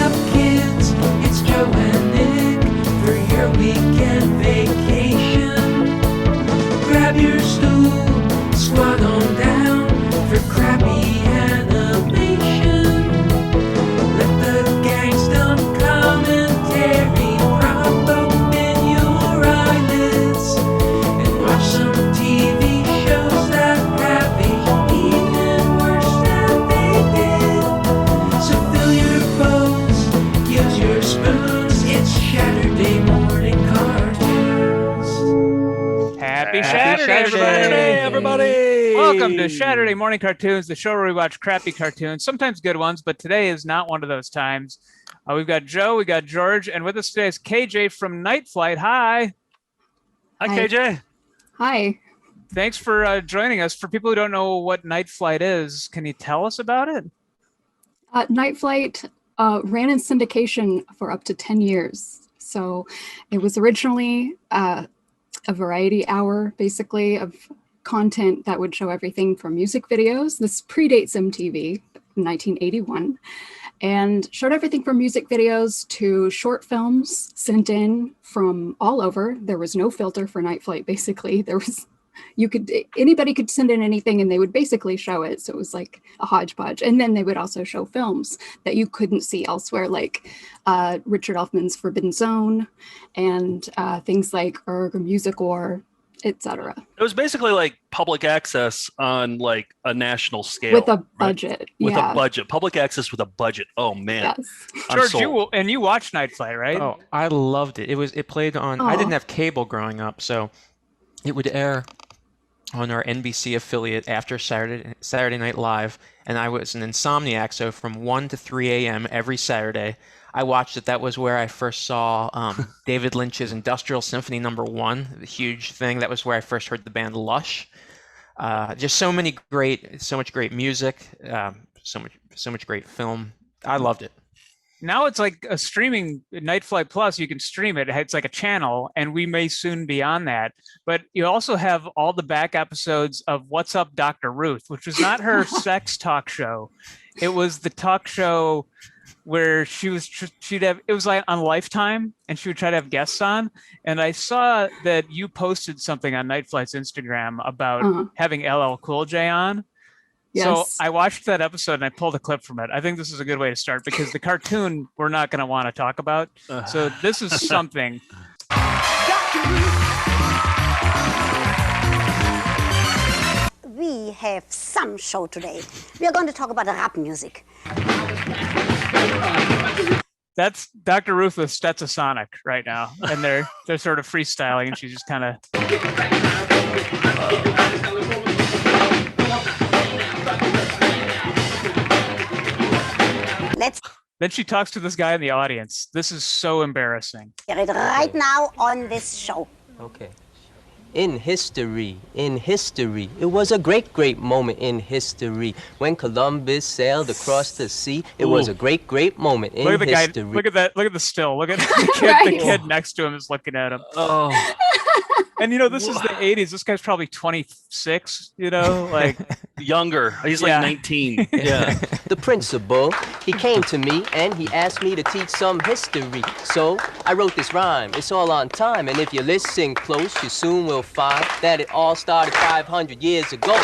up, kids? It's Joe and Nick for your weekend vacation. Grab your stool, squat on down for crappy animation. Let the gangsta commentary prop open your eyelids and watch some TV shows that have aged even worse than they did. So fill your bowls, use your spoons. It's Shaturday Morning Cartoons. Happy Saturday, everybody! Welcome to Saturday Morning Cartoons, the show where we watch crappy cartoons, sometimes good ones, but today is not one of those times. We've got Joe, we got George, and with us today is KJ from Night Flight. Hi. Hi, KJ. Hi. Thanks for joining us. For people who don't know what Night Flight is, can you tell us about it? Night Flight ran in syndication for up to 10 years. So it was originally a variety hour, basically, of content that would show everything from music videos. This predates MTV, 1981, and showed everything from music videos to short films sent in from all over. There was no filter for Night Flight, basically. Anybody could send in anything and they would basically show it. So it was like a hodgepodge. And then they would also show films that you couldn't see elsewhere, like Richard Elfman's Forbidden Zone and things like Erg or Music War, etc. It was basically like public access on like a national scale. With a budget. Right? With a budget. Public access with a budget. Oh, man. Yes. George, you watched Night Flight, right? Oh, I loved it. It played on, I didn't have cable growing up, so it would air on our NBC affiliate after Saturday Night Live, and I was an insomniac, so from 1 to 3 a.m. every Saturday, I watched it. That was where I first saw David Lynch's Industrial Symphony No. 1, the huge thing. That was where I first heard the band Lush. Just so much great music, so much great film. I loved it. Now it's like a streaming Night Flight Plus. You can stream it. It's like a channel, and we may soon be on that. But you also have all the back episodes of What's Up, Dr. Ruth, which was not her sex talk show. It was the talk show where it was like on Lifetime, and she would try to have guests on. And I saw that you posted something on Night Flight's Instagram about having LL Cool J on. Yes. So I watched that episode and I pulled a clip from it. I think this is a good way to start because the cartoon we're not going to want to talk about. So this is something. We have some show today. We are going to talk about rap music. That's Dr. Ruth with Stetsasonic right now. And they're sort of freestyling and she's just kind of... Then she talks to this guy in the audience. This is so embarrassing. Hear it right now on this show. Okay. In history, it was a great moment in history. When Columbus sailed across the sea, it was a great moment in look at the history. Guy, look at that, look at the still. Look at the kid, right. The kid next to him is looking at him. Oh. And this is the 80s. This guy's probably 26, like younger. He's like 19. Yeah. The principal, he came to me and he asked me to teach some history. So I wrote this rhyme. It's all on time. And if you listen close, you soon will find that it all started 500 years ago.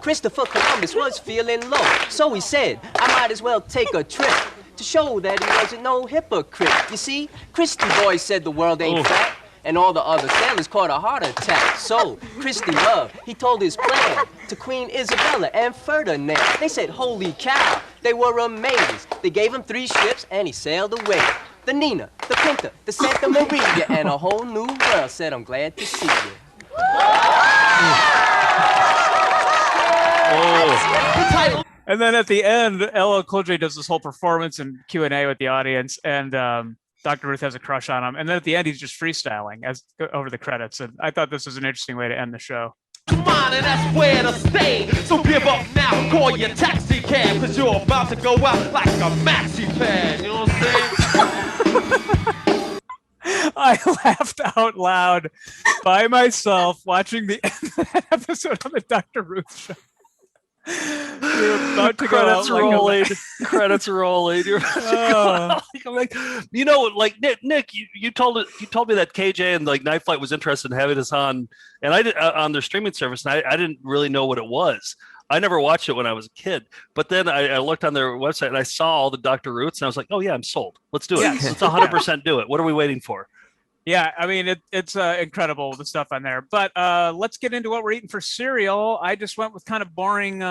Christopher Columbus was feeling low. So he said, I might as well take a trip to show that he wasn't no hypocrite. You see, Christy Boy said the world ain't fat. And all the other sailors caught a heart attack. So, Christy Love, he told his plan to Queen Isabella and Ferdinand. They said, holy cow, they were amazed. They gave him 3 ships and he sailed away. The Nina, the Pinta, the Santa Maria, and a whole new world said, I'm glad to see you. And then at the end, LL Cool J does this whole performance and Q&A with the audience, and Dr. Ruth has a crush on him. And then at the end, he's just freestyling over the credits. And I thought this was an interesting way to end the show. Come on, and that's where to stay. So give up now, call your taxi cab, because you're about to go out like a maxi pad. You know what I'm saying? I laughed out loud by myself watching the end of that episode of the Dr. Ruth show. You're about to go Credits out like a- rolling. Credits rolling. You're about to go Oh. out like Nick, you told me that KJ and like Night Flight was interested in having us on, and I did on their streaming service, and I didn't really know what it was. I never watched it when I was a kid, but then I looked on their website and I saw all the Dr. Roots, and I was like, oh yeah, I'm sold. Let's do it. Yes. Let's 100% do it. What are we waiting for? Yeah, I mean it's incredible the stuff on there. But let's get into what we're eating for cereal. I just went with kind of boring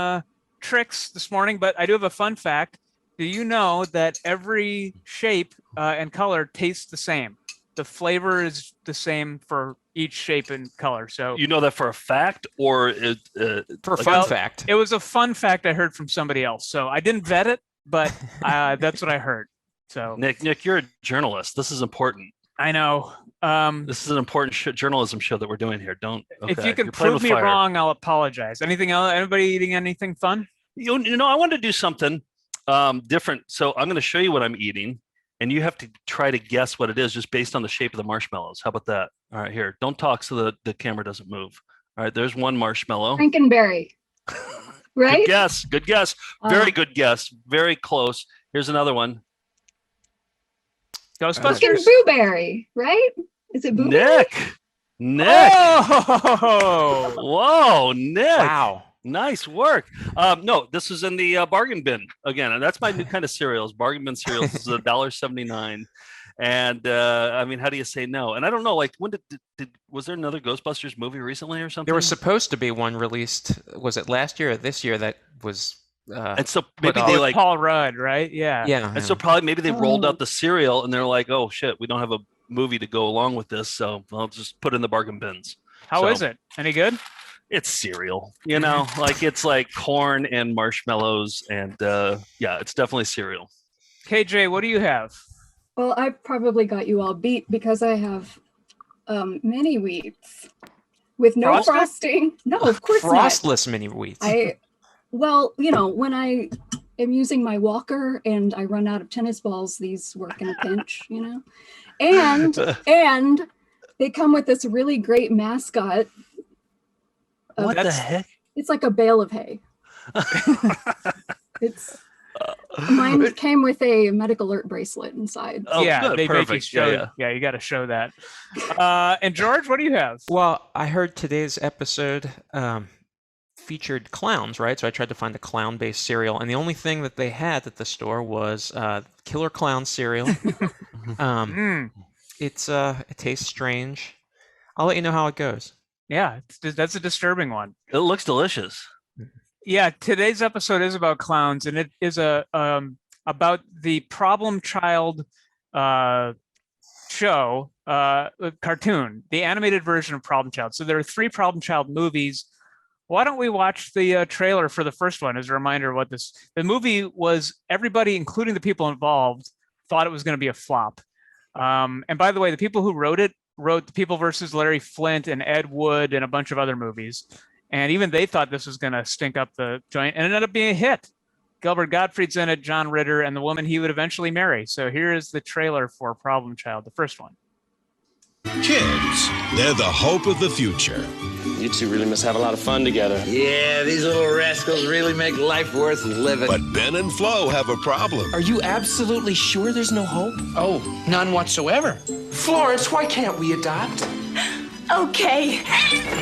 tricks this morning, but I do have a fun fact. Do you know that every shape and color tastes the same? The flavor is the same for each shape and color. So You know that for a fact, or For a fun fact. it was a fun fact I heard from somebody else. So I didn't vet it, but that's what I heard. So Nick, you're a journalist. This is important. I know. This is an important journalism show that we're doing here. Don't. If okay, you can you're playing prove with me fire. wrong, I'll apologize. Anything else? Anybody eating anything fun? You know, I wanted to do something different. So I'm going to show you what I'm eating, and you have to try to guess what it is just based on the shape of the marshmallows. How about that? All right, here. Don't talk so the camera doesn't move. All right, there's one marshmallow. Frankenberry. Right? Good guess. Good guess. Very good guess. Very close. Here's another one. Fucking Ghostbusters. Booberry, right? Is it Booberry? Nick. Oh! Whoa, Nick. Wow. Nice work. No, this is in the bargain bin again, and that's my new kind of cereals. Bargain bin cereals. This is $1.79, and I mean, how do you say no? And I don't know, like, when did was there another Ghostbusters movie recently or something? There was supposed to be one released. Was it last year or this year that was? And so maybe off. they With like, Paul Rudd, right? Yeah. Yeah. and so probably maybe they rolled out the cereal, and they're like, oh shit, we don't have a movie to go along with this, so I'll just put it in the bargain bins. How is it? Any good? It's cereal, you know, like it's like corn and marshmallows, and yeah, it's definitely cereal. KJ, what do you have? Well, I probably got you all beat because I have mini wheats with no Frosted? frosting. No, of course not. Frostless mini wheats. Well, you know, when I am using my walker and I run out of tennis balls, these work in a pinch, you know. And they come with this really great mascot. What the heck? It's like a bale of hay. Mine came with a medical alert bracelet inside. Oh, yeah, good, they make you perfect. show. Yeah, you got to show that. And George, what do you have? Well, I heard today's episode featured clowns, right? So I tried to find a clown-based cereal, and the only thing that they had at the store was Killer Clown cereal. It tastes strange. I'll let you know how it goes. Yeah, that's a disturbing one. It looks delicious. Yeah, today's episode is about clowns, and it is about the Problem Child show, cartoon, the animated version of Problem Child. So there are 3 Problem Child movies. Why don't we watch the trailer for the first one as a reminder of what the movie was? Everybody, including the people involved, thought it was going to be a flop. And by the way, the people who wrote The People versus Larry Flint and Ed Wood and a bunch of other movies. And even they thought this was going to stink up the joint, and it ended up being a hit. Gilbert Gottfried's in it, John Ritter, and the woman he would eventually marry. So here is the trailer for Problem Child, the first one. Kids, they're the hope of the future. You two really must have a lot of fun together. Yeah, these little rascals really make life worth living. But Ben and Flo have a problem. Are you absolutely sure there's no hope? Oh, none whatsoever. Florence, why can't we adopt? Okay,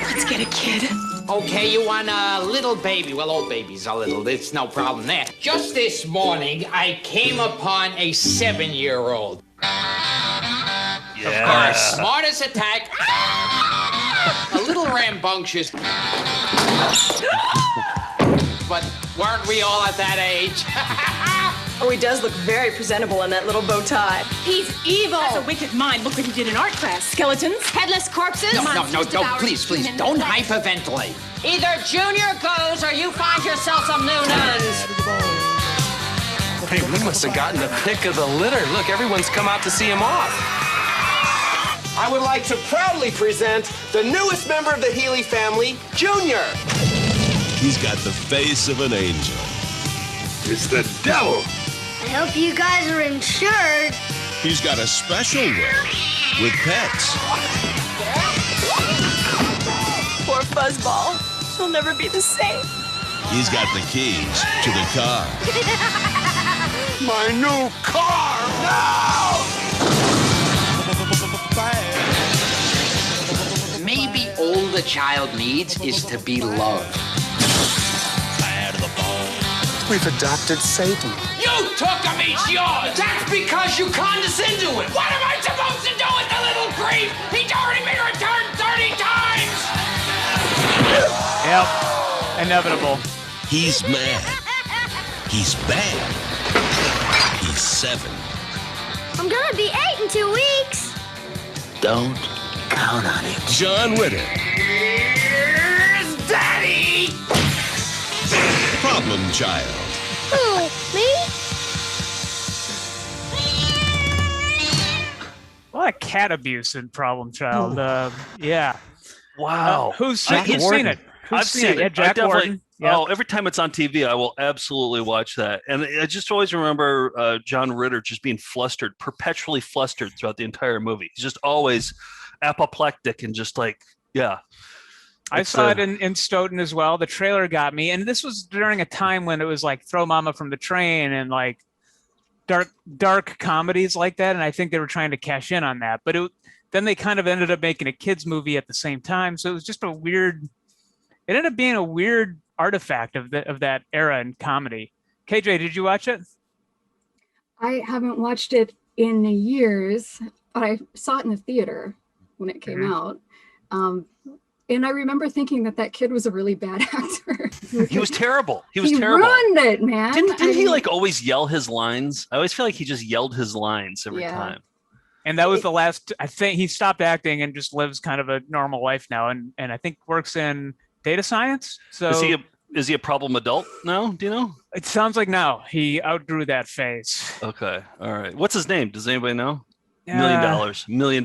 let's get a kid. Okay, you want a little baby. Well, all babies are little. It's no problem there. Just this morning, I came upon a 7-year-old. Yeah. Of course, smart as a tack. A little rambunctious. But weren't we all at that age? Oh, he does look very presentable in that little bow tie. He's evil. That's a wicked mind. Look what he did in art class. Skeletons, headless corpses. No, please, don't hyperventilate. Either Junior goes or you find yourself some new nuns. Hey, we must have gotten the pick of the litter. Look, everyone's come out to see him off. I would like to proudly present the newest member of the Healy family, Junior. He's got the face of an angel. It's the devil. I hope you guys are insured. He's got a special way with pets. Poor Fuzzball. She'll never be the same. He's got the keys to the car. My new car! Maybe all the child needs is to be loved. We've adopted Satan. You took him, he's yours! That's because you condescend to him! What am I supposed to do with the little creep? He's already been returned 30 times! Yep. Inevitable. He's mad. He's bad. He's 7. I'm gonna be 8 in 2 weeks. Don't count on it. John Ritter. Here's Daddy! Problem Child. Who, me? A lot of cat abuse in Problem Child. Yeah. Wow. Who's seen it? I've seen it. Yeah, Jack Warden. Yeah. Oh, every time it's on TV, I will absolutely watch that. And I just always remember John Ritter just being flustered, perpetually flustered throughout the entire movie. He's just always apoplectic and just like, yeah. I saw it in Stoughton as well. The trailer got me. And this was during a time when it was like Throw Mama from the Train and like dark comedies like that. And I think they were trying to cash in on that. But then they kind of ended up making a kids movie at the same time. So it was just it ended up being a weird artifact of that era in comedy. KJ, did you watch it? I haven't watched it in years, but I saw it in the theater when it came out. And I remember thinking that kid was a really bad actor. He was terrible. He was he terrible. Ruined it, man. Didn't he like always yell his lines? I always feel like he just yelled his lines every time. And that was the last. I think he stopped acting and just lives kind of a normal life now, and I think works in data science. So is he a problem adult now? Do you know? It sounds like no. He outgrew that phase. Okay. All right. What's his name? Does anybody know? $1 million. $1 million.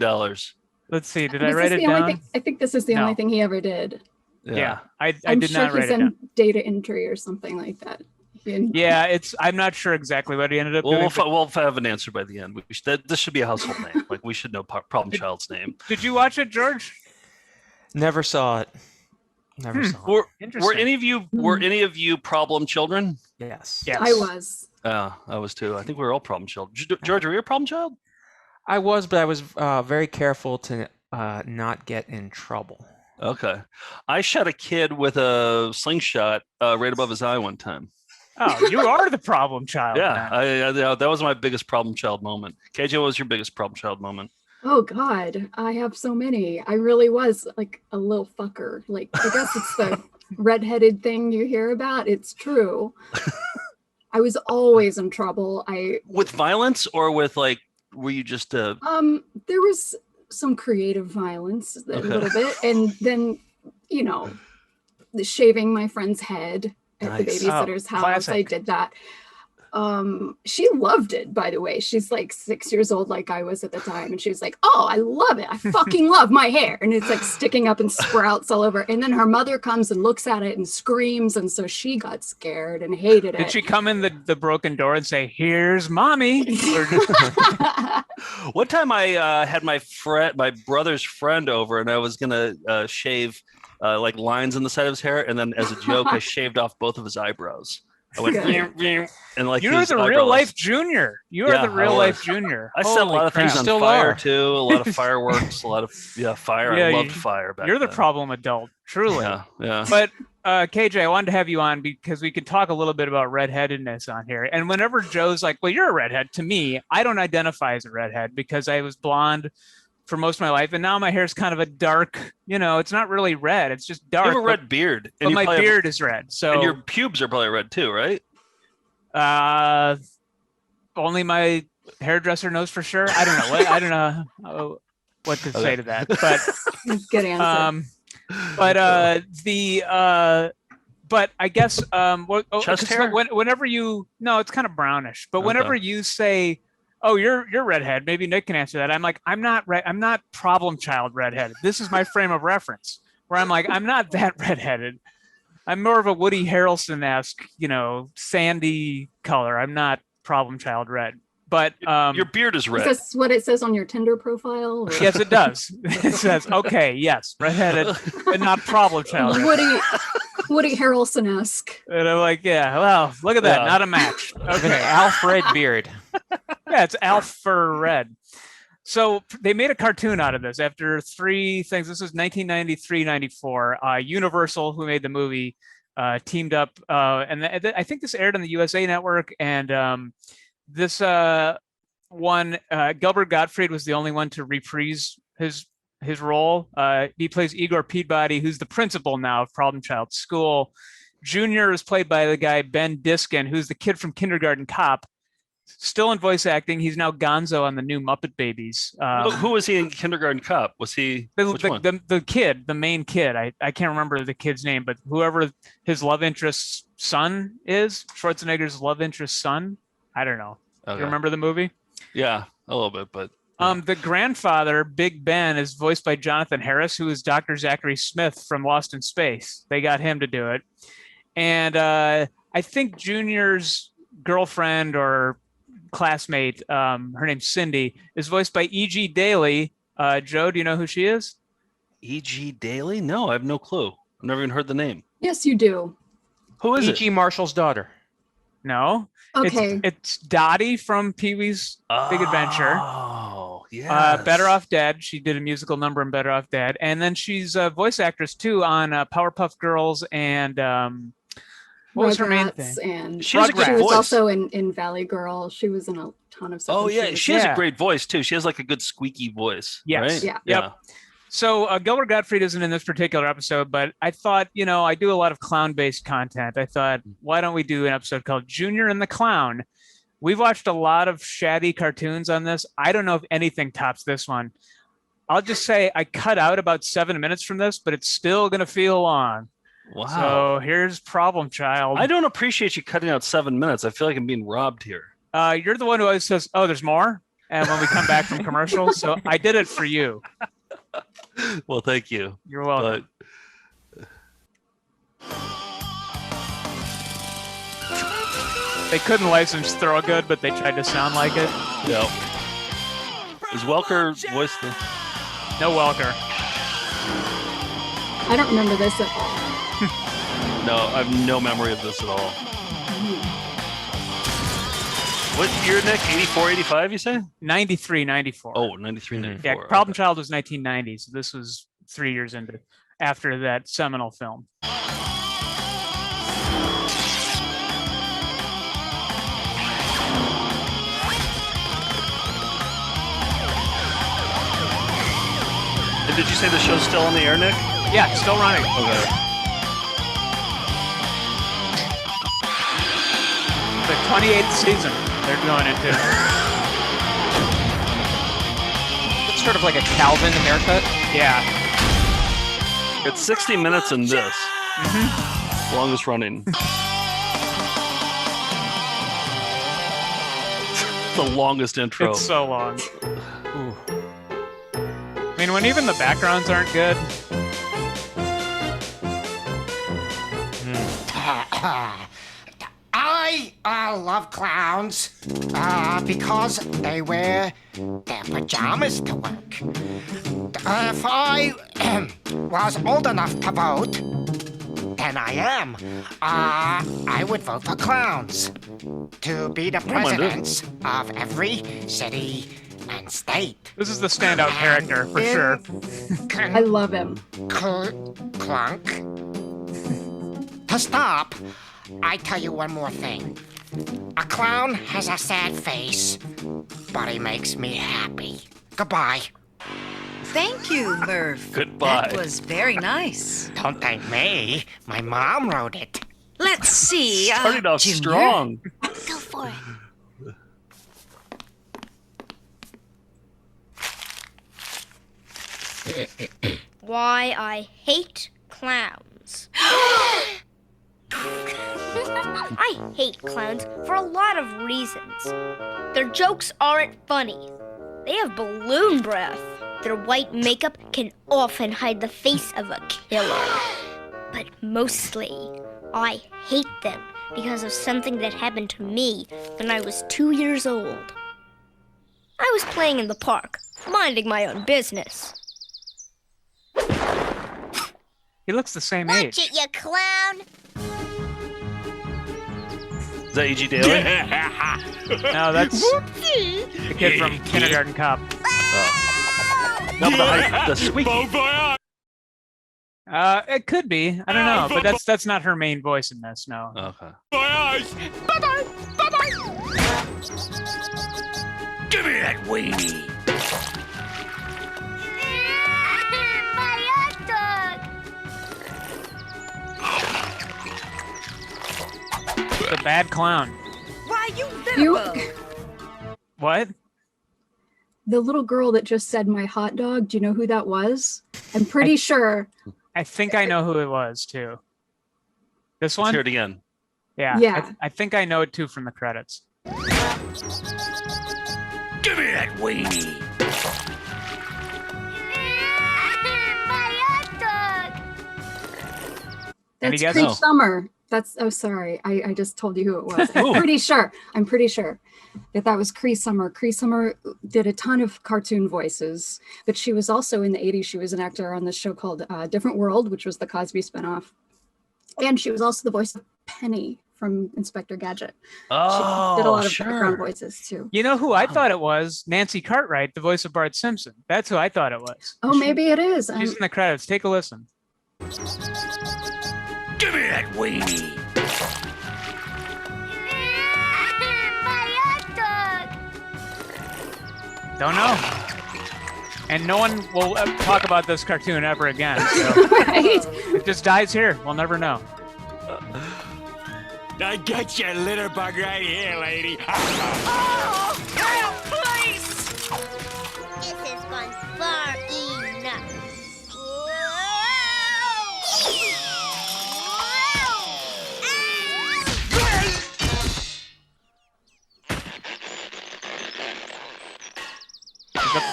Let's see. Did I write it down? I think this is the only thing he ever did. Yeah. I I'm did sure not write he's it down. in data entry or something like that. Yeah, I'm not sure exactly what he ended up doing. We'll have an answer by the end. This should be a household name. Like we should know Problem Child's name. Did you watch it, George? Never saw it. Never saw it. Were any of you problem children? Yes. I was. I was too. I think we were all problem children. George, were you a problem child? I was, but I was very careful to not get in trouble. Okay. I shot a kid with a slingshot right above his eye one time. Oh, you are the problem child. Yeah, that was my biggest problem child moment. KJ, what was your biggest problem child moment? Oh God, I have so many. I really was like a little fucker. Like I guess it's the redheaded thing you hear about. It's true. I was always in trouble. With violence or with like, were you just there was some creative violence a little bit, and then shaving my friend's head at the babysitter's house. Classic. I did that. She loved it, by the way. She's like 6 years old, like I was at the time, and she was like, "Oh, I love it. I fucking love my hair," and it's like sticking up and sprouts all over. And then her mother comes and looks at it and screams, and so she got scared and hated it. Did she come in the broken door and say, "Here's mommy"? One time I had my brother's friend over, and I was gonna shave like lines on the side of his hair, and then as a joke, I shaved off both of his eyebrows. I went and like you're the real life junior. You are the real life junior. I set a lot of things on fire too. A lot of fireworks. A lot of fire. Yeah, I loved fire back You're then. the problem adult, truly. Yeah. But KJ, I wanted to have you on because we could talk a little bit about redheadedness on here. And whenever Joe's like, "Well, you're a redhead," to me, I don't identify as a redhead because I was blonde for most of my life, and now my hair is kind of a dark. It's not really red; it's just dark. You have a red beard, but my beard is red. So and your pubes are probably red too, right? Only my hairdresser knows for sure. I don't know what to say to that, but good answer. But I guess chest hair? Whenever it's kind of brownish. But whenever you say, "Oh, you're redhead," maybe Nick can answer that. I'm like, I'm not problem child redheaded. This is my frame of reference where I'm like, I'm not that redheaded. I'm more of a Woody Harrelson-esque, sandy color. I'm not problem child red. But your beard is red. Is this what it says on your Tinder profile? Or? Yes, it does. It says, okay, yes, redheaded, but not problem child. Woody Harrelson-esque. And I'm like, yeah, well, look at that. Yeah. Not a match. Even Alfred Beard. Yeah, it's Alfred. So they made a cartoon out of this after three things. This was 1993-94. Universal, who made the movie, teamed up. And I think this aired on the USA Network. And this one, Gilbert Gottfried was the only one to reprise his role. He plays Igor Peabody, who's the principal now of Problem Child School. Junior is played by the guy Ben Diskin, who's the kid from Kindergarten Cop. Still in voice acting. He's now Gonzo on the new Muppet Babies. Who was he in Kindergarten Cop? Was he which one? The kid, the main kid? I can't remember the kid's name, but whoever his love interest's son is, Schwarzenegger's love interest's son. I don't know. Okay. You remember the movie? Yeah, a little bit, but the grandfather, Big Ben, is voiced by Jonathan Harris, who is Dr. Zachary Smith from Lost in Space. They got him to do it. And I think Junior's girlfriend or classmate, her name's Cindy, is voiced by E.G. Daily. Joe, do you know who she is? E.G. Daily? No, I have no clue. I've never even heard the name. Yes, you do. Who is E.G. it? Marshall's daughter. No. Okay. It's Dottie from Pee-wee's Big Adventure. Oh, yeah. Better Off Dead. She did a musical number in Better Off Dead. And then she's a voice actress, too, on Powerpuff Girls and... what was her main thing? And she has a good she voice. was also in Valley Girl. She was in a ton of stuff. Oh, yeah. She has a great voice, too. She has like a good squeaky voice. Yes. Right? Yeah. Yep. So Gilbert Gottfried isn't in this particular episode, but I thought, I do a lot of clown-based content. I thought, why don't we do an episode called Junior and the Clown? We've watched a lot of shaddy cartoons on this. I don't know if anything tops this one. I'll just say I cut out about 7 minutes from this, but it's still going to feel long. Wow. So here's Problem Child. I don't appreciate you cutting out 7 minutes. I feel like I'm being robbed here. You're the one who always says, oh, there's more. And when we come back from commercial, so I did it for you. Well, thank you. You're welcome. They couldn't license Thorogood, but they tried to sound like it. Yep. Is Welker voiced? No Welker. I don't remember this at all. No, I have no memory of this at all. What year, Nick? 84, 85, you say? 93, 94. Oh, 93, 94. Yeah, Problem Child was 1990, so this was 3 years after that seminal film. And did you say the show's still on the air, Nick? Yeah, it's still running. Okay. The 28th season they're going into. It's sort of like a Calvin haircut. Yeah. It's 60 minutes in this. Mm-hmm. Longest running. The longest intro. It's so long. Ooh. I mean, when even the backgrounds aren't good. I love clowns because they wear their pajamas to work. If I was old enough to vote, and I am, I would vote for clowns to be the presidents of every city and state. This is the standout character for sure. I love him. Clunk. To stop, I tell you one more thing. A clown has a sad face, but he makes me happy. Goodbye. Thank you, Murph. Goodbye. That was very nice. Don't thank me. My mom wrote it. Let's see. Started off Junior. strong. Go for it. Why I hate clowns. I hate clowns for a lot of reasons. Their jokes aren't funny. They have balloon breath. Their white makeup can often hide the face of a killer. But mostly, I hate them because of something that happened to me when I was 2 years old. I was playing in the park, minding my own business. He looks the same Watch age. it, you clown. Is that E.G. Daily? No, that's the kid from Kindergarten Cop. No, the squeaky. It could be. I don't know, but that's not her main voice in this. No. Okay. Bye bye. Bye bye. Give me that weenie. My hot dog. The bad clown. Why, you You- Venerable. What? The little girl that just said my hot dog, do you know who that was? I'm pretty sure. I think I know who it was too. This one? Let's hear it again. Yeah. Yeah. I think I know it too from the credits. Give me that weenie. My hot dog. Any That's guesses? Cree Summer. That's sorry. I just told you who it was. Ooh. I'm pretty sure that was Cree Summer. Cree Summer did a ton of cartoon voices, but she was also in the 80s. She was an actor on this show called Different World, which was the Cosby spinoff. And she was also the voice of Penny from Inspector Gadget. Oh, She did a lot of sure. background voices too. You know who I thought it was? Nancy Cartwright, the voice of Bart Simpson. That's who I thought it was. Oh, maybe it is. She's in the credits. Take a listen. Give me that weenie. My hot dog. Don't know. And no one will talk about this cartoon ever again. So Right? it just dies here. We'll never know. I got your litter bug right here, lady. Oh, help, please! This has gone far enough.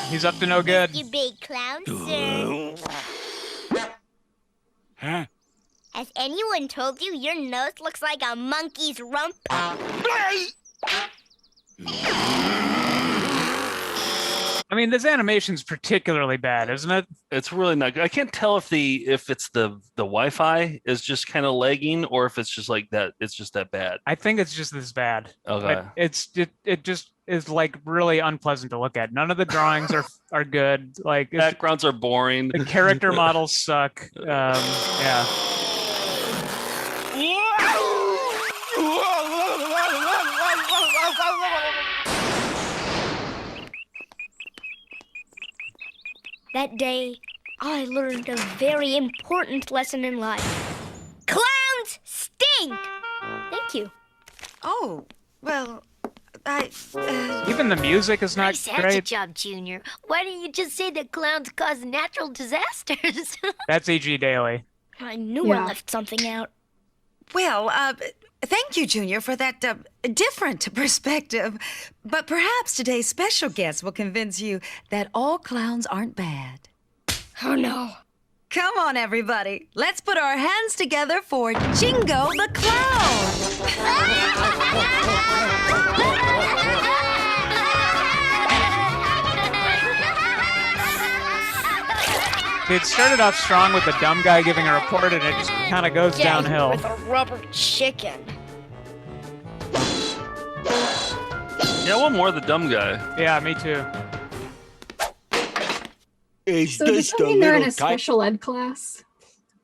He's up to no good. You big clown, sir. Huh? Has anyone told you your nose looks like a monkey's rump? I mean, this animation's particularly bad, isn't it? It's really not good. I can't tell if it's the Wi-Fi is just kind of lagging or if it's just like that. It's just that bad. I think it's just this bad. Okay. But it just is like really unpleasant to look at. None of the drawings are good. Like Backgrounds are boring. the character models suck. Yeah. That day, I learned a very important lesson in life. Clowns stink! Thank you. Oh, well, I... Even the music is not Nice hatchet great. job, Junior. Why don't you just say that clowns cause natural disasters? That's E.G. Daily. I knew I Yeah. left something out. Well, thank you, Junior, for that different perspective. But perhaps today's special guest will convince you that all clowns aren't bad. Oh, no. Come on, everybody. Let's put our hands together for Jingo the Clown. It started off strong with the dumb guy giving a report, and it just kind of goes downhill. With a rubber chicken. Yeah, I want more of the dumb guy. Yeah, me too. Is So does this that the mean they're in little a special ed class?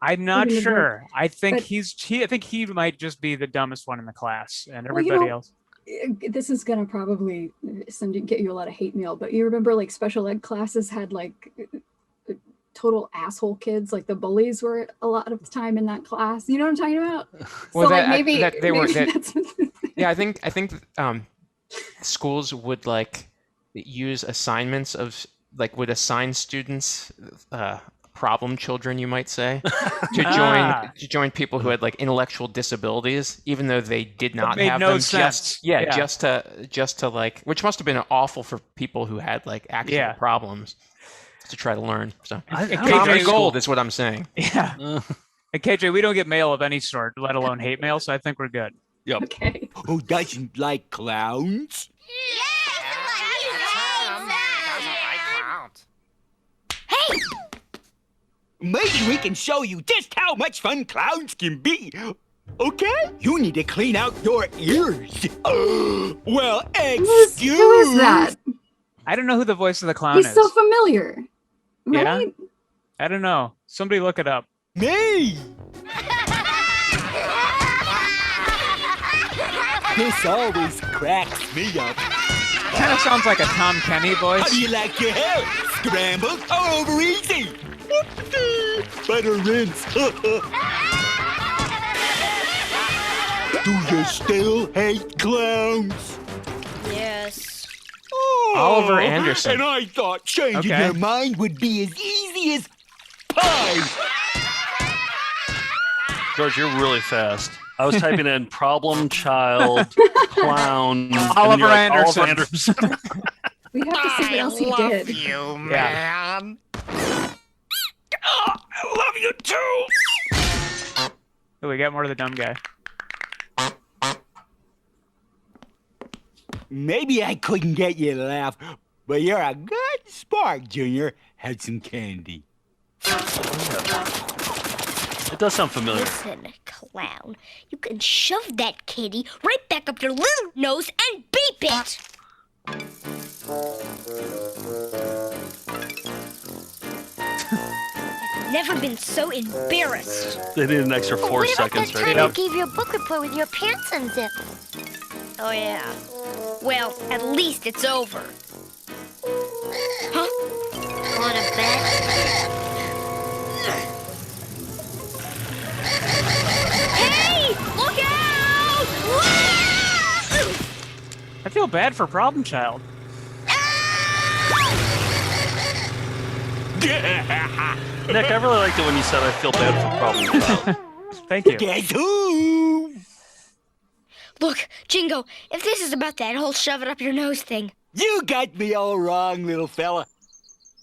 I'm not Even the sure. I think but- I think he might just be the dumbest one in the class, and Well, you everybody know- else. This is gonna probably get you a lot of hate mail, but you remember like special ed classes had like total asshole kids, like the bullies were a lot of the time in that class. You know what I'm talking about? Well, so like that- maybe that they were- maybe that- that's Yeah, I think schools would like use assignments of like would assign students problem children, you might say, to join people who had like intellectual disabilities, even though they did not made have no them. sense. Yeah, Yeah. just to like, which must have been awful for people who had like actual Yeah. problems to try to learn. So And common KJ gold is what I'm saying. Yeah. And KJ, we don't get mail of any sort, let alone hate mail, so I think we're good. Yep. okay. Who doesn't like clowns? Hey! Maybe we can show you just how much fun clowns can be. Okay? You need to clean out your ears. Well, excuse. Who is that? I don't know who the voice of the clown He's is. so familiar. Yeah? Right? I don't know. Somebody look it up. Me! This always cracks me up. Kind of sounds like a Tom Kenny voice. How do you like your hair? Scrambled or over easy? Better rinse. Do you still hate clowns? Yes. Oh, Oliver Anderson. And I thought changing Okay. your mind would be as easy as pie. George, you're really fast. I was typing in problem child clown. and Oliver you're like, Anderson. Oliver Anderson. We have to see what else he did. You, Yeah. man. Oh, I love you too. Oh, we got more of the dumb guy. Maybe I couldn't get you to laugh, but you're a good sport, Junior. Had some candy. It does sound familiar. Listen, clown. You can shove that kitty right back up your little nose and beep it. I've never been so embarrassed. They need an extra 4 seconds right I now. gave you a book report with your pants unzipped. Oh, yeah. Well, at least it's over. Huh? Want to bet? Hey! Look out! I feel bad for Problem Child. Nick, I really liked it when you said I feel bad for problem child. Thank you. Guess who? Look, Jingo, if this is about that whole shove it up your nose thing. You got me all wrong, little fella.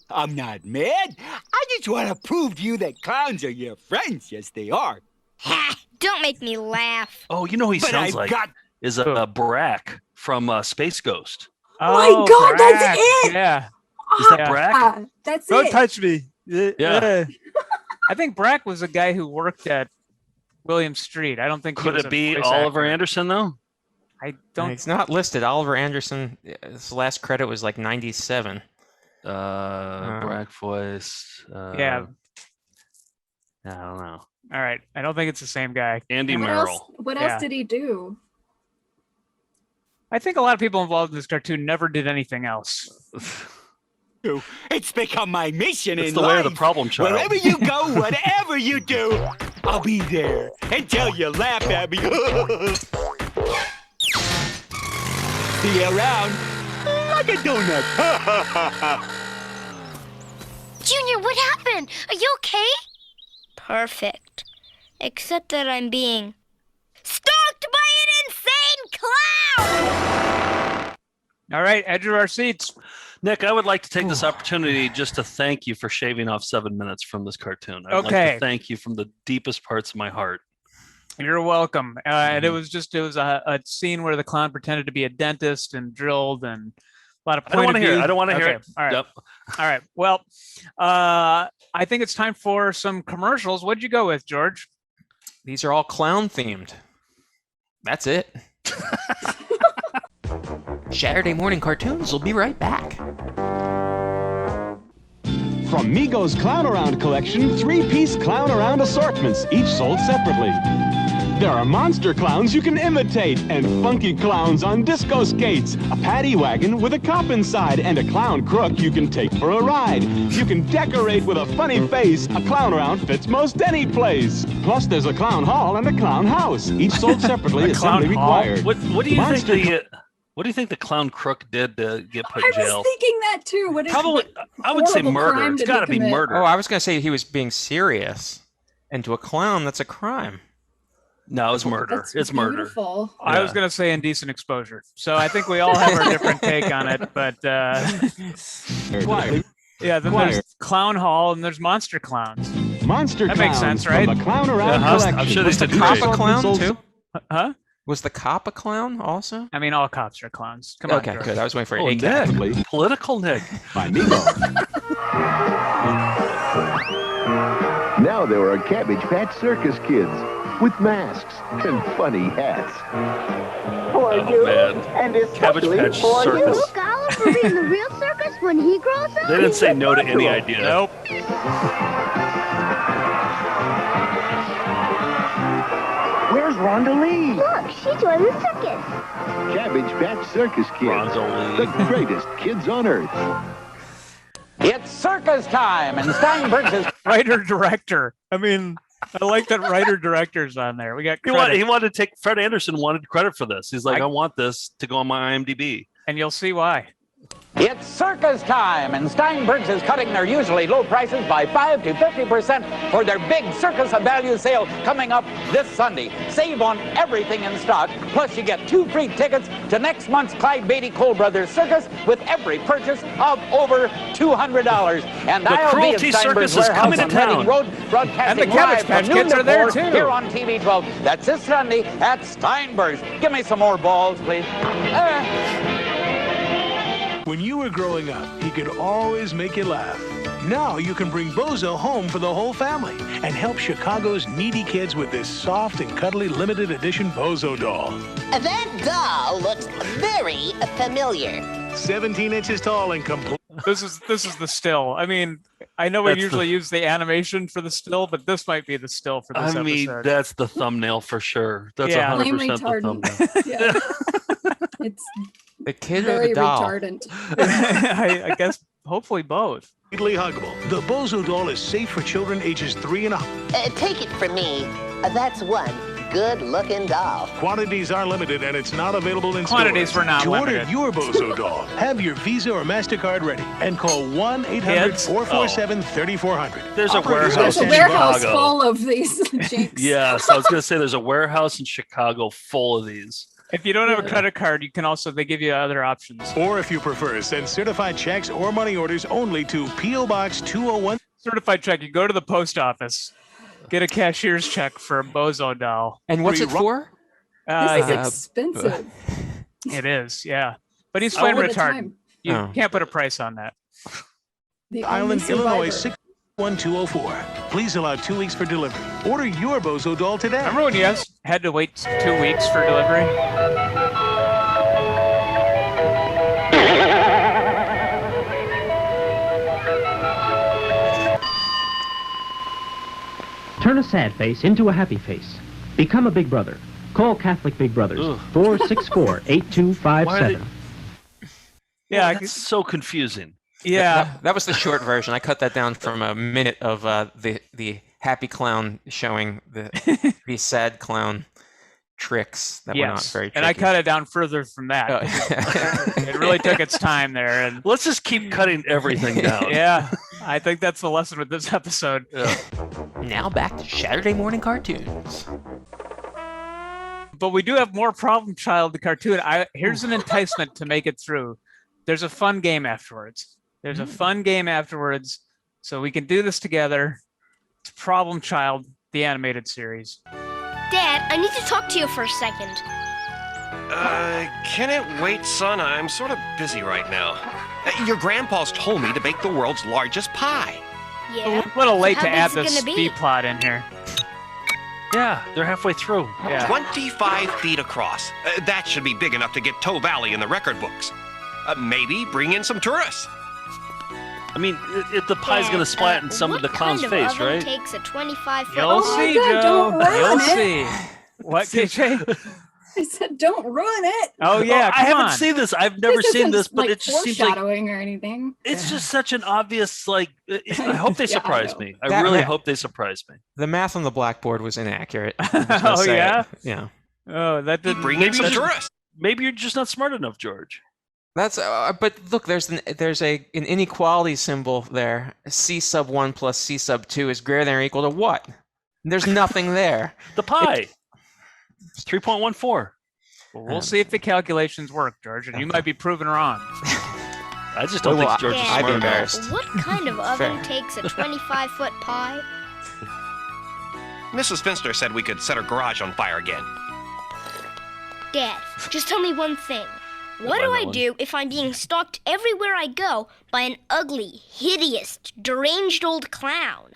I'm not mad. I just want to prove to you that clowns are your friends. Yes, they are. Ha! Don't make me laugh. Oh, you know who he But sounds I've like? got- Is a Brack from Space Ghost. Oh my God, that's Brack. it! Yeah. Is that Yeah. Brack? That's Don't it. touch me. Yeah. I think Brack was a guy who worked at William Street. I don't think he Could was it a be voice Oliver actor. Anderson, though? I don't. It's not listed. Oliver Anderson, his last credit was like 97. Brack voice. Yeah. I don't know. All right. I don't think it's the same guy. Andy What Merrill. else? What Yeah. else did he do? I think a lot of people involved in this cartoon never did anything else. It's become my mission It's in the life. way of the problem child. Wherever you go, whatever you do, I'll be there until you laugh at me. See you around like a donut. Junior, what happened? Are you okay? Perfect. Except that I'm being stalked by an insane clown! All right. Edge of our seats. Nick, I would like to take this opportunity just to thank you for shaving off 7 minutes from this cartoon. I'd like Okay. to thank you from the deepest parts of my heart. You're welcome. And it was a scene where the clown pretended to be a dentist and drilled and a lot of I don't point want of to hear view. it. I don't want to hear Okay, it. All right. Yep. All right. Well, I think it's time for some commercials. What'd you go with, George? These are all clown themed. That's it. Saturday Morning Cartoons will be right back. From Migo's Clown Around collection, 3-piece Clown Around assortments, each sold separately. There are monster clowns you can imitate, and funky clowns on disco skates, a paddy wagon with a cop inside, and a clown crook you can take for a ride. You can decorate with a funny face. A clown around fits most any place. Plus, there's a clown hall and a clown house, each sold separately, assembly required. What do you Monster think what do you think the clown crook did to get put in I jail? was thinking that too. What is Probably, I would say horrible murder. crime It's did he got to be commit? murder. Oh, I was going to say he was being serious. And to a clown, that's a crime. No, it's murder. That's It's murder. beautiful. I was going to say indecent exposure. So I think we all have our different take on it. But yeah, then there's Clown Hall and there's Monster Clowns. Monster That makes Clowns sense, right? from the Clown Around Yeah, collection. I'm sure Was they the did cop great. a clown too? Huh? Was the cop a clown also? I mean, all cops are clowns. Come on. Okay, George. good. I was waiting for Oh, a cat. Nick. Political Nick. By Migo. Now there are Cabbage Patch Circus kids with masks and funny hats. For you, man. and Cabbage especially Patch for Circus. you. Look, Olive will be in the real circus when he grows up. They didn't say no to any idea. Nope. Where's Rhonda Lee? Look, she joined the circus. Cabbage Patch Circus kids, the greatest kids on earth. It's circus time, and Steinberg's is Writer-director. I mean, I like that writer-director's on there. We got He credit. wanted to take, Fred Anderson wanted credit for this. He's like, I want this to go on my IMDb. And you'll see why. It's circus time, and Steinberg's is cutting their usually low prices by 5 to 50% for their big Circus of Value sale coming up this Sunday. Save on everything in stock, plus you get 2 free tickets to next month's Clyde Beatty Cole Brothers Circus with every purchase of over $200. And The I'll be Cruelty at Steinberg's Circus is warehouse coming on to town. Reading Road, broadcasting And the Cabbage live Patch from noon Kids to are there 4 too. here on TV 12. That's this Sunday at Steinberg's. Give me some more balls, please. When you were growing up, he could always make you laugh. Now you can bring Bozo home for the whole family and help Chicago's needy kids with this soft and cuddly limited edition Bozo doll. That doll looks very familiar. 17 inches tall and complete. This is the still. I mean, I know we usually use the animation for the still, but this might be the still for this episode. That's the thumbnail for sure. That's Yeah. 100% the thumbnail. Yeah. It's The kid or very the doll? retardant. I guess hopefully both. Completely huggable. The Bozo doll is safe for children ages 3 and up. Take it from me. That's one good-looking doll. Quantities are limited and it's not available in Quantities stores. were not to limited. order your Bozo doll, have your Visa or MasterCard ready and call 1-800-447-3400. There's a Operators warehouse There's a in warehouse Chicago. full of these jinx. Yes, I was going to say there's a warehouse in Chicago full of these. If you don't have a credit card, you can also, they give you other options. Or if you prefer, send certified checks or money orders only to P.O. Box 201. Certified check, you go to the post office, get a cashier's check for a Bozo doll. And what's it for? This is expensive. It is, yeah. But he's All playing the retarded. time. You can't put a price on that. The Island, only Illinois survivor. 61204. Please allow 2 weeks for delivery. Order your Bozo doll today. Remember when you had to wait 2 weeks for delivery? Turn a sad face into a happy face. Become a Big Brother. Call Catholic Big Brothers. 464-8257. Yeah, it's so confusing. Yeah, that was the short version. I cut that down from a minute of the happy clown showing the sad clown tricks that were not very tricky. and I cut it down further from that. It really took its time there. And let's just keep cutting everything down. Yeah, I think that's the lesson with this episode. Now back to Saturday Morning Cartoons. But we do have more Problem Child, the cartoon. Here's an enticement to make it through. There's a fun game afterwards. So we can do this together. It's Problem Child, the animated series. Dad, I need to talk to you for a second. Can it wait, son? I'm sort of busy right now. Your grandpa's told me to bake the world's largest pie. Yeah? A little late How to add big's it this gonna be? B-plot in here. Yeah, they're halfway through. Yeah. 25 feet across. That should be big enough to get Toe Valley in the record books. Maybe bring in some tourists. I mean, if the pie's going to splat in some of the clown's What face, kind of oven right? takes a 25-foot You'll oven? see, God, Joe. don't ruin You'll it. see. What, KJ? I said, don't ruin it. Oh, yeah, I come haven't on. seen this. I've never This seen isn't, this, but like, it just seems like foreshadowing or anything. it's just such an obvious, like, I hope they Yeah, I surprise know. me. I really hope they surprise me. The math on the blackboard was inaccurate. I'm just gonna Oh, say yeah? it. Yeah. Oh, that didn't. Bring in some tourists. Maybe you're just not smart enough, George. That's but look, there's an inequality symbol there. C sub 1 plus C sub 2 is greater than or equal to what? There's nothing there. The pie. It's 3.14. Well, we'll see if the calculations work, George, and you might be proven wrong. I just don't think George is Dad, I'd be smart enough. embarrassed. What kind of oven Fair. takes a 25-foot pie? Mrs. Finster said we could set her garage on fire again. Dad, just tell me one thing. What Goodbye, do I Nolan. do if I'm being stalked everywhere I go by an ugly, hideous, deranged old clown?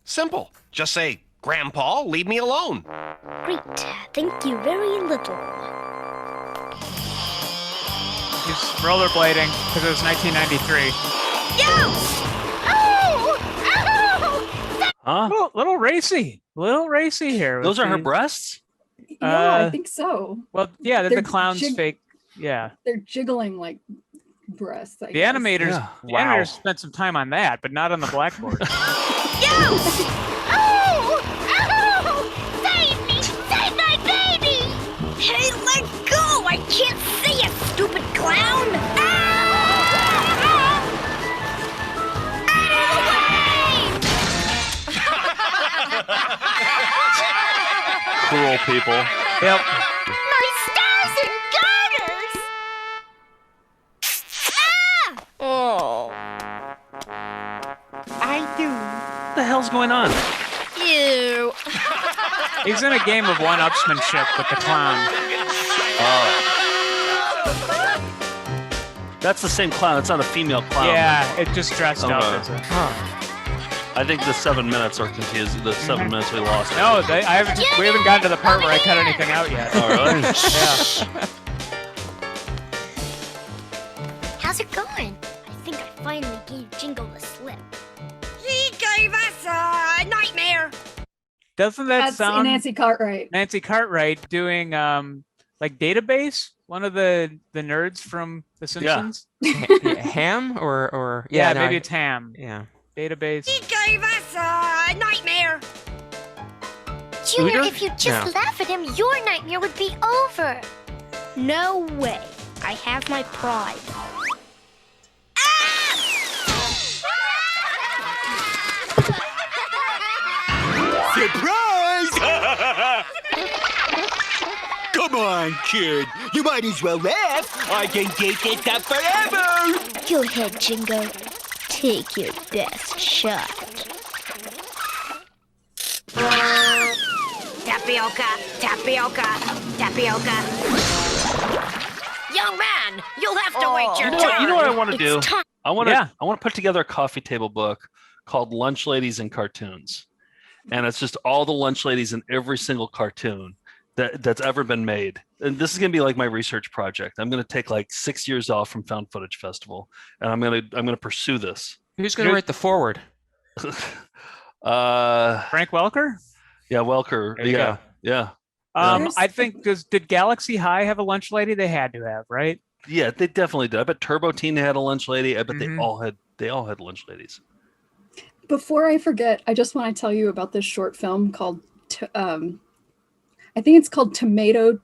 Simple. Just say, Grandpa, leave me alone. Great. Thank you very little. He's rollerblading because it was 1993. Huh? Little racy here. Those are her breasts? Yeah, I think so. Well, yeah, they're the clown's fake. Yeah. They're jiggling like breasts. The animators spent some time on that, but not on the blackboard. Save me! Save my baby! Hey, let go! I can't see you, stupid clown! Cruel people. Yep. My stars and garters! Oh. I do. What the hell's going on? Ew. He's in a game of one-upsmanship with the clown. Oh. That's the same clown. It's not a female clown. Yeah, it just dressed up as a... I think the 7 minutes are confused. The 7 minutes we lost. No, we haven't gotten to the part where I cut anything out yet. Oh, really? Yeah. How's it going? I think I finally gave Jingo the slip. He gave us a nightmare. Doesn't that That's sound... Nancy Cartwright. Nancy Cartwright doing like Database? One of the nerds from The Simpsons? Ham or yeah, no, maybe it's Ham. Yeah. Database. He gave us a nightmare. Junior, Scooter? if you just laugh at him, your nightmare would be over. No way. I have my pride. Surprise! Come on, kid. You might as well laugh. I can keep this up forever. Go ahead, Jingo. Take your best shot. Tapioca, tapioca, tapioca. Young man, you'll have to wait your turn. You know what I want to do? It's time. I want to put together a coffee table book called Lunch Ladies and Cartoons. And it's just all the lunch ladies in every single cartoon that's ever been made. And this is going to be like my research project. I'm going to take like 6 years off from Found Footage Festival, and I'm going to pursue this. Who's going to write the foreword? Frank Welker? Yeah, Welker. There you go. Yeah. I think did Galaxy High have a lunch lady? They had to have, right? Yeah, they definitely did. I bet Turbo Teen had a lunch lady. I bet they all had lunch ladies. Before I forget, I just want to tell you about this short film called, I think it's called Tomater,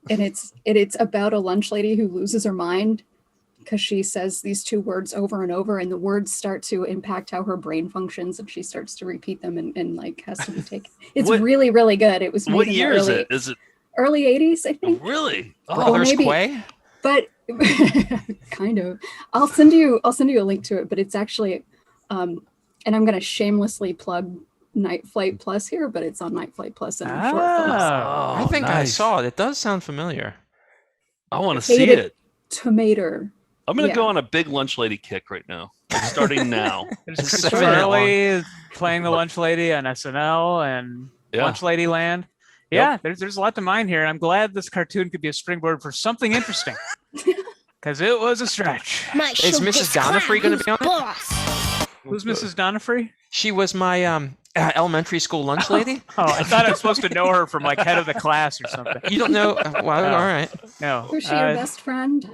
and it's about a lunch lady who loses her mind because she says these two words over and over, and the words start to impact how her brain functions, and she starts to repeat them and like has to be taken. It's really, really good. It was made What in the year early, is it? Early 80s, I think. Really? Brothers Quay? But kind of. I'll send you a link to it, but it's actually and I'm going to shamelessly plug Night Flight Plus here, but it's on Night Flight Plus and short films. I think I saw it. It does sound familiar. I want to see it. Tomater. I'm going to go on a big lunch lady kick right now, starting now. Christopher Farley is playing the lunch lady on SNL and Lunch Lady Land. Yeah, there's a lot to mine here, and I'm glad this cartoon could be a springboard for something interesting. Because it was a stretch. Is Mrs. Donofree going to be on it? Who's Mrs. Donofree? She was my elementary school lunch lady. Oh, I thought I was supposed to know her from like head of the class or something. You don't know? Well, all right. No. Was she your best friend?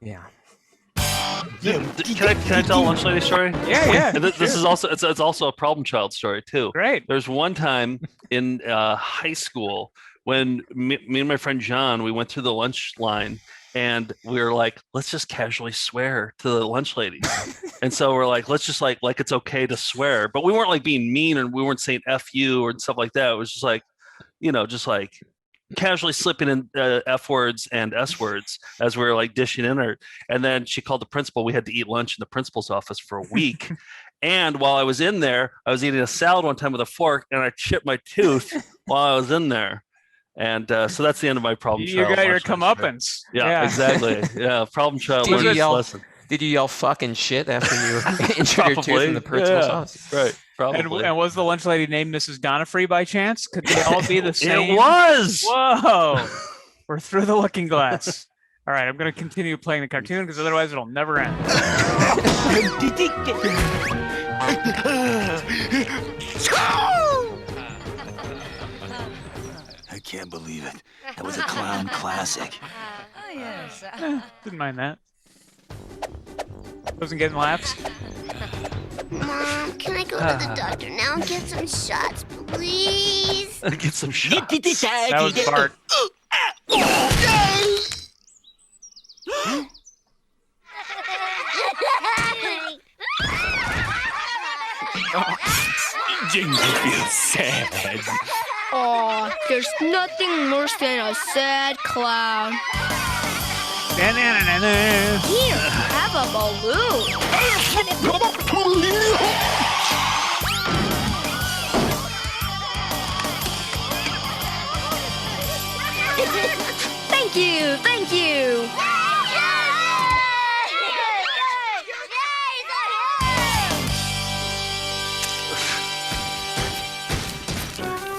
Yeah. Can I tell a lunch lady story? Yeah. And this is also it's also a problem child story too. Great. There's one time in high school when me and my friend John, we went through the lunch line and we were like, let's just casually swear to the lunch ladies. And so we're like, let's just like it's okay to swear, but we weren't like being mean and we weren't saying F you or stuff like that. It was just like, just like casually slipping in F words and S words as we were like dishing in her. And then she called the principal. We had to eat lunch in the principal's office for a week. And while I was in there, I was eating a salad one time with a fork and I chipped my tooth while I was in there. And so that's the end of my problem child. You got your comeuppance. Yeah, exactly. Yeah, problem child learned this lesson. Did you yell fucking shit after you injured your tooth in the principal's office? Right. Probably. And was the lunch lady named Mrs. Donofree by chance? Could they all be the same? It was. Whoa. We're through the looking glass. All right, I'm going to continue playing the cartoon because otherwise it'll never end. I can't believe it. That was a clown classic. Oh, yes. Didn't mind that. Wasn't getting laughs. Mom, can I go to the doctor now and get some shots, please? Get some shots. That was Bart. Jingle feels sad. Aw, there's nothing worse than a sad clown. Here, have a balloon. Thank you, thank you.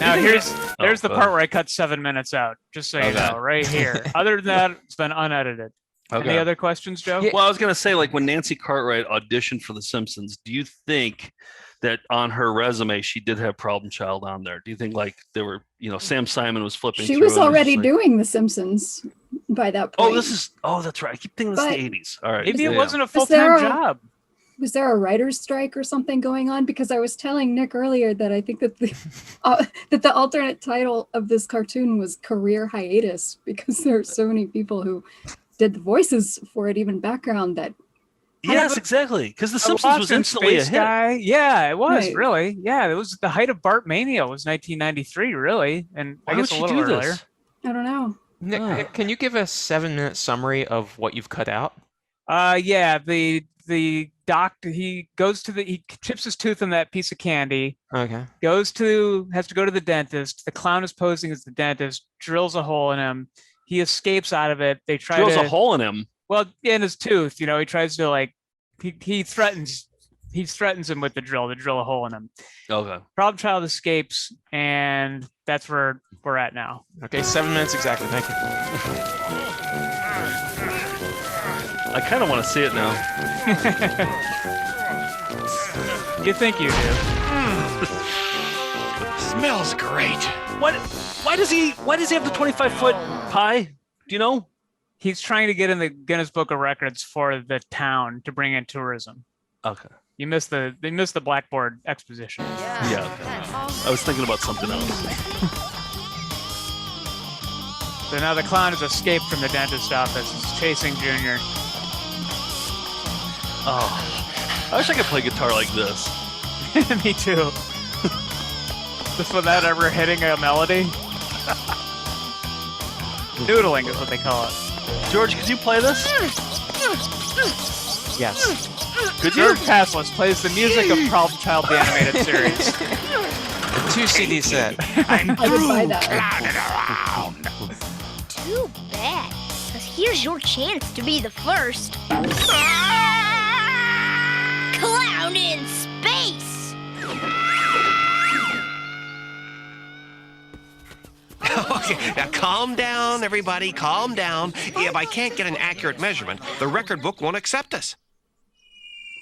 Now there's the part where I cut 7 minutes out, just so you know, right here. Other than that, it's been unedited. Okay. Any other questions, Joe? Well, I was gonna say, like when Nancy Cartwright auditioned for The Simpsons, do you think that on her resume she did have Problem Child on there? Do you think like there were, Sam Simon was flipping? She through was and already just like, doing The Simpsons by that point. that's right. I keep thinking this is the 80s. All right. Maybe it Yeah. wasn't a full-time job. Was there a writer's strike or something going on? Because I was telling Nick earlier that I think that the alternate title of this cartoon was Career Hiatus, because there are so many people who did the voices for it, even background that. Yes, exactly. Because The Simpsons was instantly a hit. Guy. Yeah, it was Right. really. Yeah, it was the height of Bart Mania was 1993, really, and Why I guess would a she little do earlier. this? I don't know. Nick, can you give a 7-minute summary of what you've cut out? Yeah, the doctor, he chips his tooth on that piece of candy. Okay. Has to go to the dentist. The clown is posing as the dentist, drills a hole in him. He escapes out of it. They try Drills a hole in him. Well, in his tooth, he tries to he threatens him with the drill to drill a hole in him. Okay. Problem Child escapes, and that's where we're at now. Okay, 7 minutes exactly. Thank you. I kind of want to see it now. You think you do? Smells great. Why does he have the 25-foot pie? Do you know? He's trying to get in the Guinness Book of Records for the town to bring in tourism. Okay. They missed the blackboard exposition. Yeah. Okay. I was thinking about something else. So now the clown has escaped from the dentist's office. He's chasing Junior. Oh, I wish I could play guitar like this. Me too. Just without ever hitting a melody. Noodling is what they call it. George, could you play this? Yes. Could you? George Passless plays the music of Problem Child, the animated series. A 2 CD set. I would buy that. Too bad, because here's your chance to be the first. Clown in space! Okay, now calm down, everybody, calm down. If I can't get an accurate measurement, the record book won't accept us.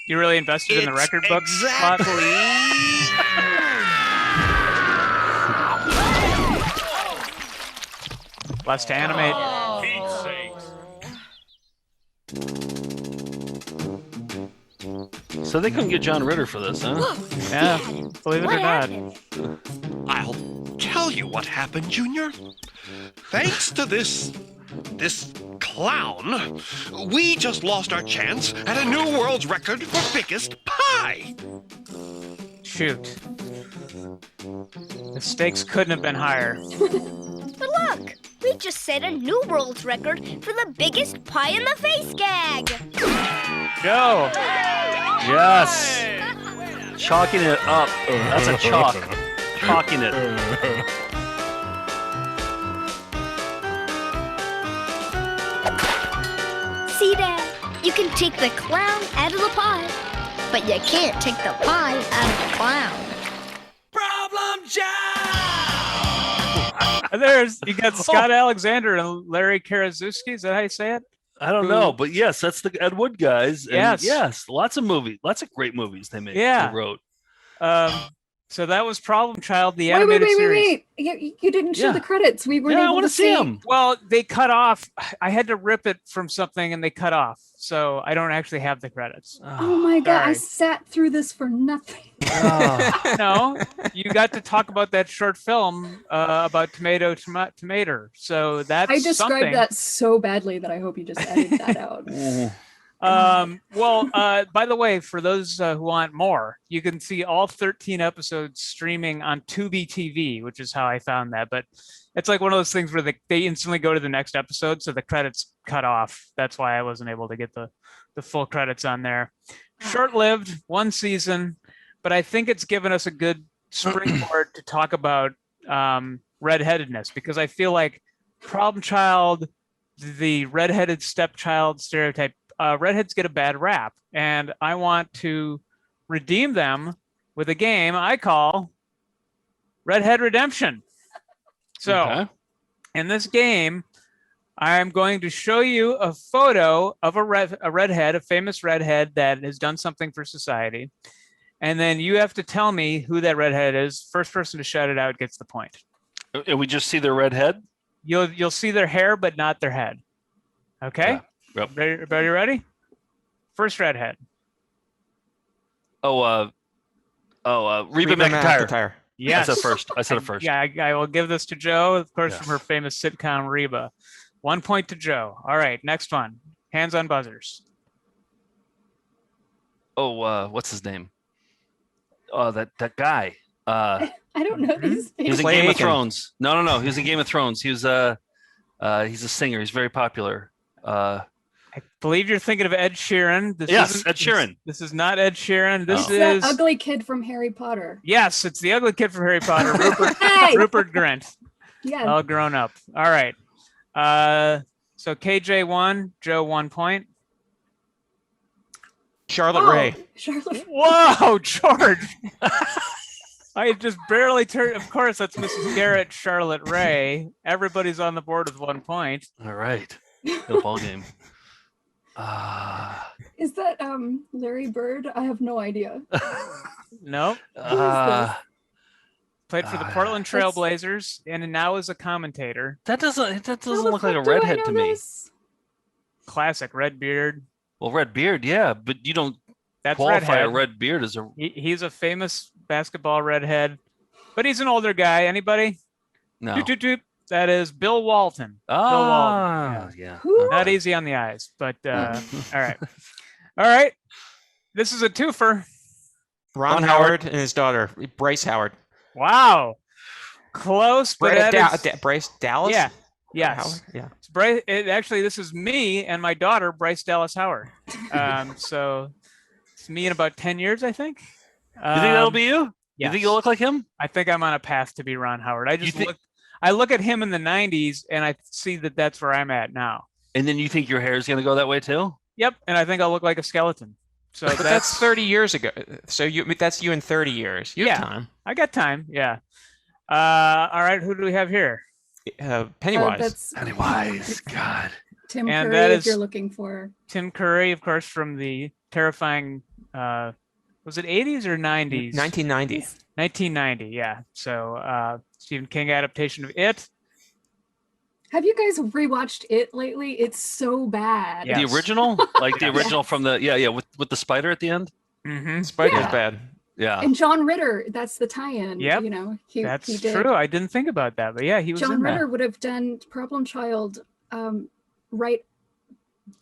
You really invested in the record books? Exactly. Less to animate. So they couldn't get John Ritter for this, huh? Yeah, believe it or not. I'll tell you what happened, Junior. Thanks to this clown, we just lost our chance at a new world's record for biggest pie. Shoot. The stakes couldn't have been higher. But look, we just set a new world's record for the biggest pie in the face gag. Joe. Yes. Chalking it up. That's a chalk. Chalking it. See, Dad? You can take the clown out of the pie. but you can't take the pie out of the clown. Problem child! There's you got Scott Alexander and Larry Karaszewski. Is that how you say it? I don't know, but yes, that's the Ed Wood guys. And Yes. lots of great movies they made. Yeah. They wrote. So that was Problem Child, the animated wait, series. You didn't show the credits. We weren't able to see them. Well, they cut off. I had to rip it from something, and they cut off. So I don't actually have the credits. Oh my god! I Sorry. sat through this for nothing. No, you got to talk about that short film about tomato. So that's I described something. that so badly that I hope you just edited that out. By the way, for those who want more, you can see all 13 episodes streaming on Tubi TV, which is how I found that. But it's like one of those things where they instantly go to the next episode, so the credits cut off. That's why I wasn't able to get the full credits on there. Short-lived, one season, but I think it's given us a good springboard to talk about redheadedness, because I feel like Problem Child, the redheaded stepchild stereotype, redheads get a bad rap, and I want to redeem them with a game I call Redhead Redemption. So, in this game, I'm going to show you a photo of a redhead, a famous redhead that has done something for society, and then you have to tell me who that redhead is. First person to shout it out gets the point. And we just see their red head? You'll see their hair, but not their head. Okay? Yeah. Yep. Everybody ready? First redhead. Reba McEntire. Yes. I said it first. Yeah, I will give this to Joe, of course, from her famous sitcom Reba. 1 point to Joe. All right, next one. Hands on buzzers. What's his name? That guy. I don't know these He was things. in Game of Thrones. No. He was in Game of Thrones. He was he's a singer. He's very popular. I believe you're thinking of Ed Sheeran. Yes, Ed Sheeran. This is not Ed Sheeran. This That is ugly kid from Harry Potter. Yes, it's the ugly kid from Harry Potter, Rupert Grint. Yeah. All grown up. All right. So KJ 1, Joe 1 point. Charlotte Ray. Charlotte. Whoa, George. I just barely turned. Of course, that's Mrs. Garrett, Charlotte Ray. Everybody's on the board with 1 point. All right. Good ball game. Is that Larry Bird? I have no idea. Nope. this? Played for the Portland Trail Blazers and now is a commentator. That doesn't look like a redhead to me. Classic red beard. Well, red beard, yeah, but you don't That's qualify redhead. a red beard as a. He's a famous basketball redhead, but he's an older guy. Anybody? No. Doop, doop, doop. That is Bill Walton. Bill Walton. Yeah. Not easy on the eyes, but all right. All right. This is a twofer. Ron Howard and his daughter, Bryce Howard. Wow. Close, but that is... Bryce Dallas? Yeah. Yes. Howard? Yeah. It's Bryce, actually, this is me and my daughter, Bryce Dallas Howard. So it's me in about 10 years, I think. You think that'll be you? Yes. You think you'll look like him? I think I'm on a path to be Ron Howard. I look at him in the 90s and I see that that's where I'm at now. And then you think your hair is going to go that way too? Yep. And I think I'll look like a skeleton. So but that's 30 years ago. So that's you in 30 years. You have time. I got time. Yeah. All right. Who do we have here? Pennywise. That's Pennywise. God. Tim And Curry, that if is you're looking for. Tim Curry, of course, from the terrifying, was it 80s or 90s? 1990. 1990, yeah. So Stephen King adaptation of It. Have you guys rewatched It lately? It's so bad. The original? Like the original from the, with the spider at the end? Mm-hmm. Spider's Yeah. bad. Yeah. And John Ritter, that's the tie-in. Yep. You know, That's he did. true. I didn't think about that, but yeah, he was John in Ritter that. would have done Problem Child right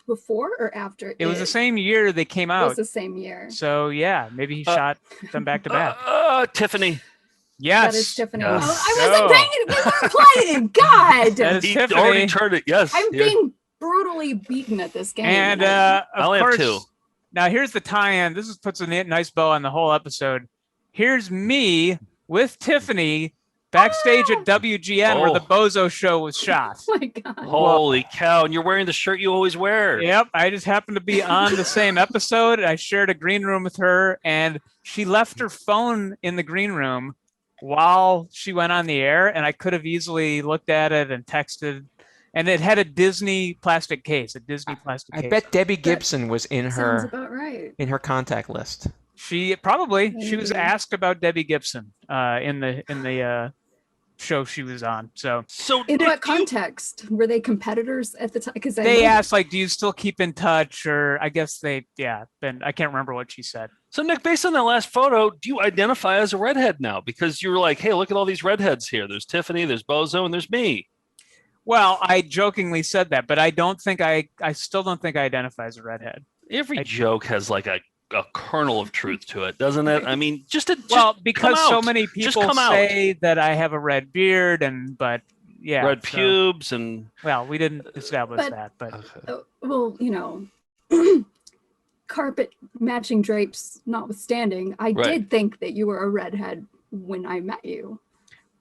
before or after It was the same year they came It out. was the same year. So yeah, maybe he shot them back to back. Tiffany. Yes. That is Tiffany. Yes. Oh, I wasn't paying it. We weren't playing. God. That is He Tiffany. already turned it. Yes. I'm being brutally beaten at this game. And I of only have course, two. now here's the tie-in. This puts a nice bow on the whole episode. Here's me with Tiffany backstage at WGN where the Bozo show was shot. Oh my God. Holy cow. And you're wearing the shirt you always wear. Yep. I just happened to be on the same episode. I shared a green room with her, and she left her phone in the green room while she went on the air, and I could have easily looked at it and texted. And it had a Disney plastic case, case. I bet Debbie Gibson was in Sounds her about right. in her contact list. She was asked about Debbie Gibson in the show she was on. So in what context were they competitors at the time? Because they asked, like, do you still keep in touch? Or I guess then I can't remember what she said. So Nick, based on that last photo, do you identify as a redhead now? Because you were like, hey, look at all these redheads here. There's Tiffany, there's Bozo, and there's me. Well, I jokingly said that, but I still don't think I identify as a redhead. Every joke has like a kernel of truth to it, doesn't it? I mean, because so many people say that I have a red beard but red pubes and we didn't establish that, but carpet matching drapes notwithstanding, I did think that you were a redhead when I met you.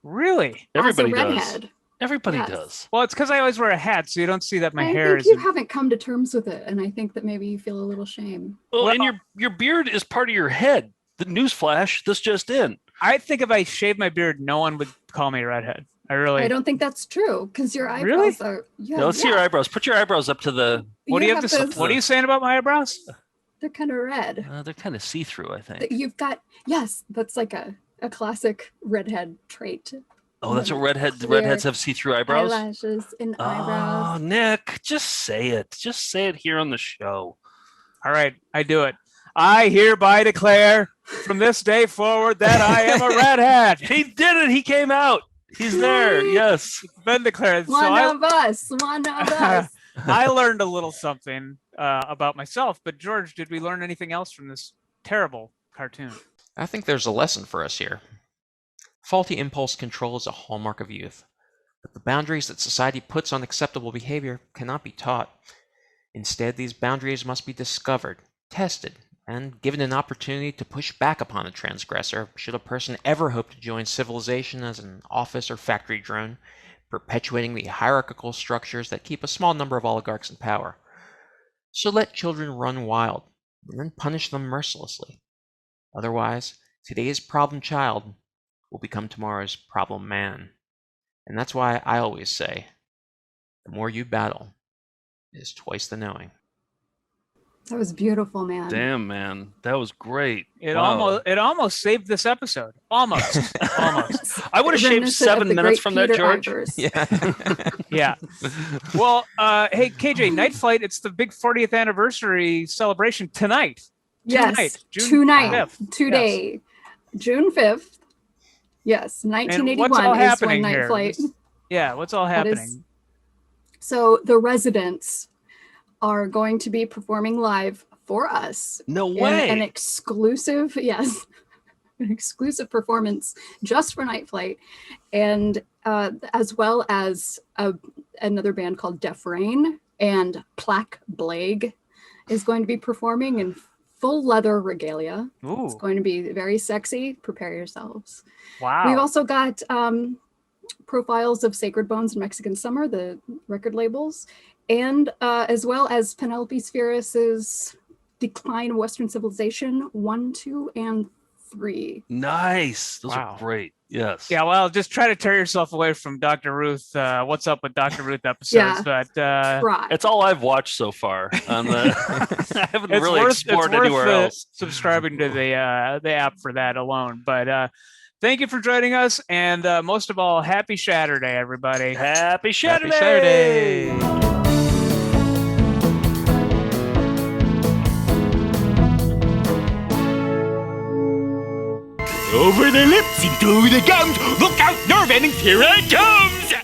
Really? Everybody As a redhead. does. Everybody Yes. does. Well, it's because I always wear a hat, so you don't see that my I hair think is. you haven't come to terms with it, and I think that maybe you feel a little shame. Well, and your beard is part of your head. The newsflash, this just in. I think if I shaved my beard, no one would call me a redhead. I don't think that's true because your eyebrows are. Yeah, Now, let's see your eyebrows. Put your eyebrows up to the. What do you have to say? What are you saying about my eyebrows? They're kind of red. They're kind of see-through, I think. You've got that's like a classic redhead trait. Oh, that's what redheads have see-through eyebrows? Eyelashes and eyebrows. Oh, Nick, just say it. Just say it here on the show. All right, I do it. I hereby declare from this day forward that I am a redhead. He did it. He came out. He's there. Yes. It's been declared. One of us. I learned a little something about myself, but George, did we learn anything else from this terrible cartoon? I think there's a lesson for us here. Faulty impulse control is a hallmark of youth, but the boundaries that society puts on acceptable behavior cannot be taught. Instead, these boundaries must be discovered, tested, and given an opportunity to push back upon a transgressor should a person ever hope to join civilization as an office or factory drone, perpetuating the hierarchical structures that keep a small number of oligarchs in power. So let children run wild, and then punish them mercilessly. Otherwise, today's problem child will become tomorrow's problem man. And that's why I always say, the more you battle is twice the knowing. That was beautiful, man. Damn, man. That was great. It almost saved this episode. Almost. I would have shaved 7 minutes from that, George. Yeah. Well, hey, KJ, Night Flight, it's the big 40th anniversary celebration tonight. Yes, June 5th. Today, Yes. June 5th. Yes, 1981 what's all is happening when Night here? Flight. Yeah, what's all happening? So the residents are going to be performing live for us. No in way. An exclusive, an exclusive performance just for Night Flight, and as well as another band called Deaf Rain and Plaque Blague is going to be performing in full leather regalia. Ooh. It's going to be very sexy. Prepare yourselves. Wow. We've also got profiles of Sacred Bones and Mexican Summer, the record labels, and as well as Penelope Spheris's Decline of Western Civilization 1, 2, and 3. Nice. Those are great. Yes. Yeah, well, just try to tear yourself away from Dr. Ruth. What's up with Dr. Ruth episodes? But it's all I've watched so far. On the, I haven't really explored anywhere else. Subscribing to the app for that alone. But thank you for joining us, and most of all, happy Shaturday, everybody. Happy Shaturday. Happy Shaturday. Over the lips, into the gums. Look out, nerve endings, here I come!